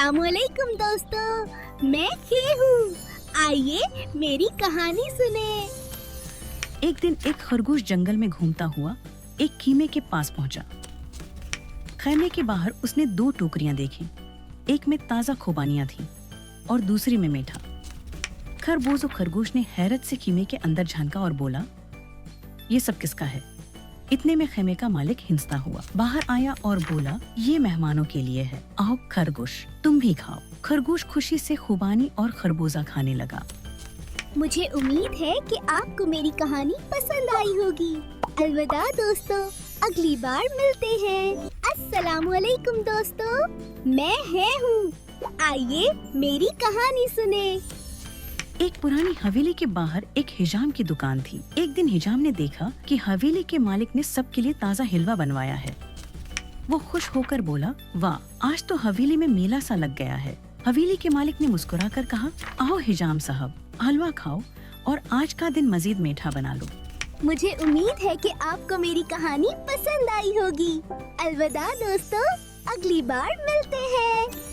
अस्सलामुअलैकुम दोस्तों, मैं खे हूँ। आइए मेरी कहानी सुने। एक दिन एक खरगोश जंगल में घूमता हुआ एक खीमे के पास पहुंचा। खैमे के बाहर उसने 2 टोकरियां देखी। एक में ताजा खुबानियां थीं और दूसरी में मीठा। खरबोश खरगोश ने हैरत से खीमे के अंदर झांका और बोला, ये सब किसका है? इतने में खैमे का मालिक हिंसता हुआ बाहर आया और बोला, ये मेहमानों के लिए है, आओ खरगोश तुम भी खाओ। खरगोश खुशी से खुबानी और खरबूजा खाने लगा। मुझे उम्मीद है कि आपको मेरी कहानी पसंद आई होगी। अलविदा दोस्तों, अगली बार मिलते हैं। अस्सलामुअलैकुम दोस्तों, मैं है हूँ। आइए मेरी कहानी सुने। एक पुरानी हवेली के बाहर एक हिजाम की दुकान थी। एक दिन हिजाम ने देखा कि हवेली के मालिक ने सबके लिए ताज़ा हलवा बनवाया है। वो खुश होकर बोला, वाह, आज तो हवेली में मेला सा लग गया है। हवेली के मालिक ने मुस्कुराकर कहा, आओ हिजाम साहब, हलवा खाओ और आज का दिन मजीद मीठा बना लो। मुझे उम्मीद है कि आपको मेरी कहानी पसंद आई होगी। अलविदा दोस्तों, अगली बार मिलते हैं।